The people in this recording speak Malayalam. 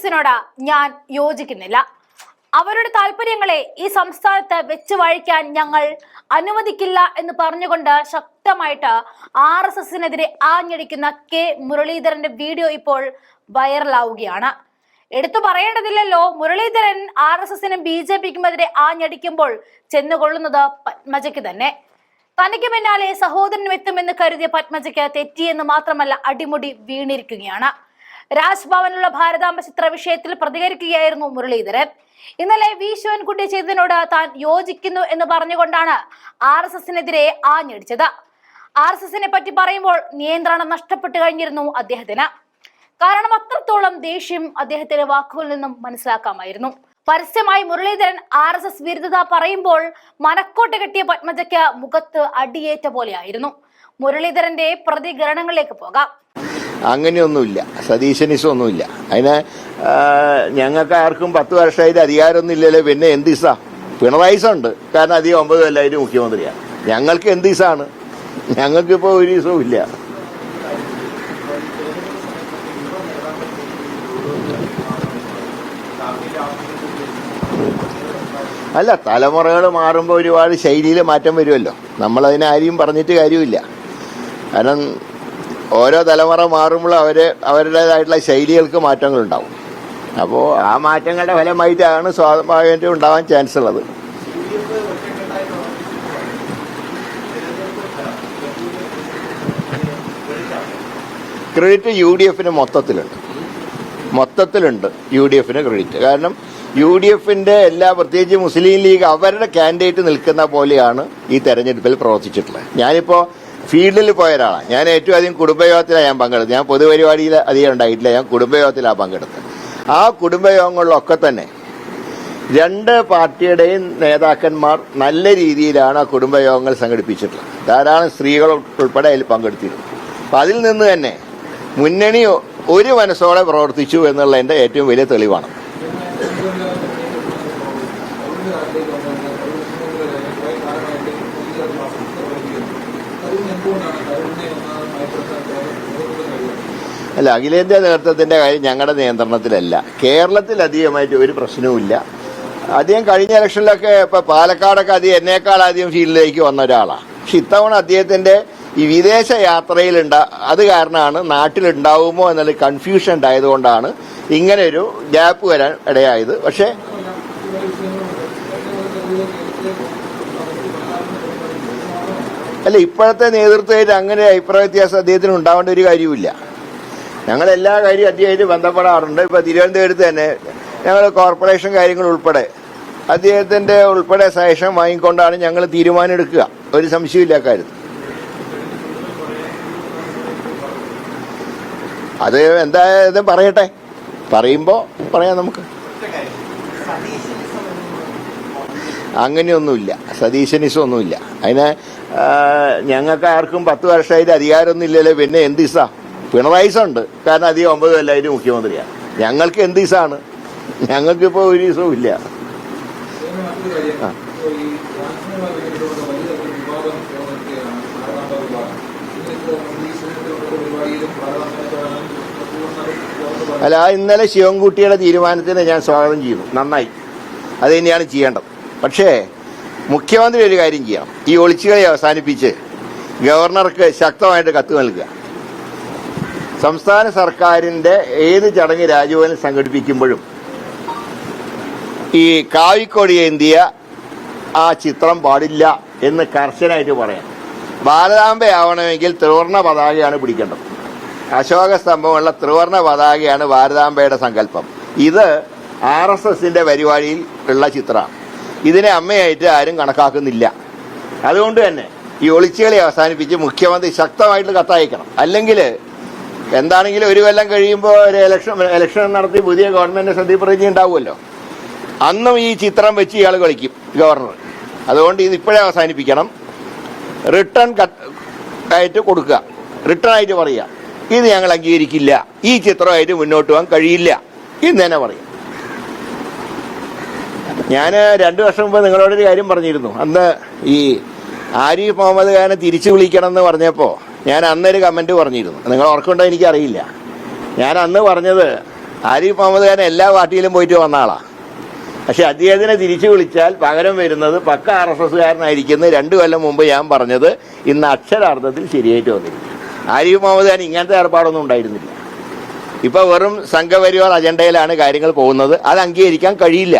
എസിനോട് ഞാൻ യോജിക്കുന്നില്ല. അവരുടെ താല്പര്യങ്ങളെ ഈ സംസ്ഥാനത്ത് വെച്ച് വഴിക്കാൻ ഞങ്ങൾ അനുവദിക്കില്ല എന്ന് പറഞ്ഞുകൊണ്ട് ശക്തമായിട്ട് RSSനെതിരെ ആഞ്ഞടിക്കുന്ന കെ മുരളീധരന്റെ വീഡിയോ ഇപ്പോൾ വൈറലാവുകയാണ്. എടുത്തു പറയേണ്ടതില്ലല്ലോ, മുരളീധരൻ RSSനും BJPക്കുമെതിരെ ആഞ്ഞടിക്കുമ്പോൾ ചെന്നുകൊള്ളുന്നത് പത്മജയ്ക്ക് തന്നെ. തനിക്ക് പിന്നാലെ സഹോദരനും എത്തുമെന്ന് കരുതിയ പത്മജയ്ക്ക് തെറ്റിയെന്ന് മാത്രമല്ല, അടിമുടി വീണിരിക്കുകയാണ്. രാജ്ഭവനിലുള്ള ഭാരതാംബ ചിത്ര വിഷയത്തിൽ പ്രതികരിക്കുകയായിരുന്നു മുരളീധരൻ. ഇന്നലെ വി ശിവൻകുട്ടി ചെയ്തതിനോട് താൻ യോജിക്കുന്നു എന്ന് പറഞ്ഞുകൊണ്ടാണ് RSSനെതിരെ ആഞ്ഞടിച്ചത്. RSSനെ പറ്റി പറയുമ്പോൾ നിയന്ത്രണം നഷ്ടപ്പെട്ടു കഴിഞ്ഞിരുന്നു അദ്ദേഹത്തിന്. കാരണം അത്രത്തോളം ദേഷ്യം അദ്ദേഹത്തിന്റെ വാക്കുകളിൽ നിന്നും മനസ്സിലാക്കാമായിരുന്നു. പരസ്യമായി മുരളീധരൻ RSS വിരുദ്ധത പറയുമ്പോൾ മനക്കോട്ട കെട്ടിയ പത്മജയ്ക്ക് മുഖത്ത് അടിയേറ്റ പോലെയായിരുന്നു. മുരളീധരന്റെ പ്രതികരണങ്ങളിലേക്ക് പോകാം. അങ്ങനെയൊന്നുമില്ല, സതീശനിസമൊന്നുമില്ല. അതിന് ഞങ്ങൾക്ക് ആർക്കും 10 വർഷമായിട്ട് അധികാരമൊന്നും ഇല്ലല്ലോ. പിന്നെ എന്തിസാ? പിണറായി ഉണ്ട്, കാരണം അധികം 9 കൊല്ലമായിട്ട് മുഖ്യമന്ത്രിയാണ്. ഞങ്ങൾക്ക് എന്തിസാണ്? ഞങ്ങൾക്കിപ്പോൾ ഒരു ദിവസവും ഇല്ല. അല്ല, തലമുറകൾ മാറുമ്പോൾ ഒരുപാട് ശൈലിയിൽ മാറ്റം വരുമല്ലോ. നമ്മളതിനെ ആരെയും പറഞ്ഞിട്ട് കാര്യമില്ല. കാരണം ഓരോ തലമുറ മാറുമ്പോൾ അവരുടേതായിട്ടുള്ള ശൈലികൾക്ക് മാറ്റങ്ങളുണ്ടാവും. അപ്പോൾ ആ മാറ്റങ്ങളുടെ ഫലമായിട്ടാണ് സ്വാഭാവികമായിട്ടും ഉണ്ടാവാൻ ചാൻസ് ഉള്ളത്. ക്രെഡിറ്റ് UDFന് മൊത്തത്തിലുണ്ട് UDFന് ക്രെഡിറ്റ്. കാരണം UDFന്റെ പ്രത്യേകിച്ച് മുസ്ലിം ലീഗ് അവരുടെ കാൻഡിഡേറ്റ് നിൽക്കുന്ന പോലെയാണ് ഈ തെരഞ്ഞെടുപ്പിൽ പ്രവർത്തിച്ചിട്ടുള്ളത്. ഞാനിപ്പോൾ ഫീൽഡിൽ പോയ ഒരാളാണ്. ഞാൻ ഏറ്റവും അധികം കുടുംബയോഗത്തിലാണ് ഞാൻ പങ്കെടുത്തത്. ഞാൻ പൊതുപരിപാടിയിൽ അധികം ഉണ്ടായിട്ടില്ല, ഞാൻ കുടുംബയോഗത്തിലാണ് പങ്കെടുത്തത്. ആ കുടുംബയോഗങ്ങളിലൊക്കെ തന്നെ 2 പാർട്ടിയുടെയും നേതാക്കന്മാർ നല്ല രീതിയിലാണ് ആ കുടുംബയോഗങ്ങൾ സംഘടിപ്പിച്ചിട്ടുള്ളത്. ധാരാളം സ്ത്രീകൾ ഉൾപ്പെടെ അതിൽ പങ്കെടുത്തിരുന്നു. അപ്പം അതിൽ നിന്ന് തന്നെ മുന്നണി ഒരു മനസ്സോടെ പ്രവർത്തിച്ചു എന്നുള്ളതിൻ്റെ ഏറ്റവും വലിയ തെളിവാണ്. അല്ല, അഖിലേന്ത്യാ നേതൃത്വത്തിന്റെ കാര്യം ഞങ്ങളുടെ നിയന്ത്രണത്തിലല്ല. കേരളത്തിൽ അധികമായിട്ട് ഒരു പ്രശ്നവുമില്ല. അദ്ദേഹം കഴിഞ്ഞ ഇലക്ഷനിലൊക്കെ ഇപ്പൊ പാലക്കാടൊക്കെ എന്നേക്കാൾ ആദ്യം ഫീൽഡിലേക്ക് വന്ന ഒരാളാണ്. പക്ഷെ ഇത്തവണ അദ്ദേഹത്തിന്റെ ഈ വിദേശ യാത്രയിലുണ്ട്, അത് കാരണമാണ് നാട്ടിലുണ്ടാവുമോ എന്നുള്ള കൺഫ്യൂഷൻ ഉണ്ടായതുകൊണ്ടാണ് ഇങ്ങനെ ഒരു ഗ്യാപ്പ് വരാൻ ഇടയായത്. പക്ഷെ അല്ല, ഇപ്പോഴത്തെ നേതൃത്വമായിട്ട് അങ്ങനെ അഭിപ്രായ വ്യത്യാസം അദ്ദേഹത്തിന് ഉണ്ടാവേണ്ട ഒരു കാര്യമില്ല. ഞങ്ങൾ എല്ലാ കാര്യവും അദ്ദേഹമായിട്ട് ബന്ധപ്പെടാറുണ്ട്. ഇപ്പൊ തിരുവനന്തപുരത്ത് തന്നെ ഞങ്ങൾ കോർപ്പറേഷൻ കാര്യങ്ങൾ ഉൾപ്പെടെ അദ്ദേഹത്തിന്റെ ഉൾപ്പെടെ സജഷൻ വാങ്ങിക്കൊണ്ടാണ് ഞങ്ങൾ തീരുമാനം എടുക്കുക. ഒരു സംശയമില്ല കാര്യത്തിൽ. അത് എന്തായാലും പറയട്ടെ, പറയുമ്പോ പറയാം നമുക്ക്. അങ്ങനെയൊന്നുമില്ല, സതീശനിസമൊന്നുമില്ല. അതിന് ഞങ്ങൾക്ക് ആർക്കും 10 വർഷമായിട്ട് അധികാരമൊന്നും ഇല്ലല്ലോ. പിന്നെ എന്തിസാ? പിണറായി ഉണ്ട്, കാരണം അധികം 9 കൊല്ലമായിട്ട് മുഖ്യമന്ത്രിയാണ്. ഞങ്ങൾക്ക് എന്തിസാണ്? ഞങ്ങൾക്കിപ്പോൾ ഒരു ദിവസവും ഇല്ല. അല്ല, ഇന്നലെ ശിവൻകുട്ടിയുടെ തീരുമാനത്തിന് ഞാൻ സ്വാഗതം ചെയ്യുന്നു. നന്നായി, അത് തന്നെയാണ് ചെയ്യേണ്ടത്. പക്ഷേ മുഖ്യമന്ത്രി ഒരു കാര്യം ചെയ്യണം. ഈ ഒളിച്ചുകളി അവസാനിപ്പിച്ച് ഗവർണർക്ക് ശക്തമായിട്ട് കത്ത് നൽകുക. സംസ്ഥാന സർക്കാരിന്റെ ഏത് ചടങ്ങ് രാജ്ഭവനിൽ സംഘടിപ്പിക്കുമ്പോഴും ഈ കാവിക്കൊടിയേന്തിയ ആ ചിത്രം പാടില്ല എന്ന് കർശനമായിട്ട് പറയാം. ഭാരതാംബയാവണമെങ്കിൽ ത്രിവർണ്ണ പതാകയാണ് പിടിക്കേണ്ടത്. അശോക സ്തംഭമുള്ള ത്രിവർണ്ണ പതാകയാണ് ഭാരതാംബയുടെ സങ്കല്പം. ഇത് RSSന്റെ പരിപാടിയിൽ ഉള്ള ചിത്രമാണ്. ഇതിനെ അമ്മയായിട്ട് ആരും കണക്കാക്കുന്നില്ല. അതുകൊണ്ട് തന്നെ ഈ ഒളിച്ചുകളി അവസാനിപ്പിച്ച് മുഖ്യമന്ത്രി ശക്തമായിട്ട് കത്തയക്കണം. അല്ലെങ്കിൽ എന്താണെങ്കിലും ഒരു കൊല്ലം കഴിയുമ്പോൾ ഒരു ഇലക്ഷൻ നടത്തി പുതിയ ഗവൺമെന്റ് സത്യപ്രതിജ്ഞ ഉണ്ടാവുമല്ലോ. അന്നും ഈ ചിത്രം വെച്ച് ഇയാൾ കളിക്കും ഗവർണർ. അതുകൊണ്ട് ഇത് ഇപ്പോഴേ അവസാനിപ്പിക്കണം. റിട്ടേൺ ആയിട്ട് കൊടുക്കുക, റിട്ടേൺ ആയിട്ട് പറയുക, ഇത് ഞങ്ങൾ അംഗീകരിക്കില്ല, ഈ ചിത്രമായിട്ട് മുന്നോട്ട് പോകാൻ കഴിയില്ല എന്ന് തന്നെ പറയും. ഞാൻ 2 വർഷം മുമ്പ് നിങ്ങളോടൊരു കാര്യം പറഞ്ഞിരുന്നു. അന്ന് ഈ ആരിഫ് മുഹമ്മദ് ഖാനെ തിരിച്ചു വിളിക്കണം എന്ന് പറഞ്ഞപ്പോൾ ഞാൻ അന്നൊരു കമന്റ് പറഞ്ഞിരുന്നു. നിങ്ങൾ ഓർക്കുണ്ടോ എനിക്കറിയില്ല. ഞാൻ അന്ന് പറഞ്ഞത് ആരിഫ് മുഹമ്മദ് ഖാൻ എല്ലാ പാർട്ടിയിലും പോയിട്ട് വന്ന ആളാണ്. പക്ഷെ അദ്ദേഹത്തിനെ തിരിച്ചു വിളിച്ചാൽ പകരം വരുന്നത് പക്ക RSSകാരനായിരിക്കുന്നു 2 കൊല്ലം മുമ്പ് ഞാൻ പറഞ്ഞത് ഇന്ന് അക്ഷരാർത്ഥത്തിൽ ശരിയായിട്ട് വന്നിരിക്കും. ആരിഫ് മുഹമ്മദ് ഖാൻ ഇങ്ങനത്തെ ഏർപ്പാടൊന്നും ഉണ്ടായിരുന്നില്ല. ഇപ്പൊ വെറും സംഘപരിവാർ അജണ്ടയിലാണ് കാര്യങ്ങൾ പോകുന്നത്. അത് അംഗീകരിക്കാൻ കഴിയില്ല.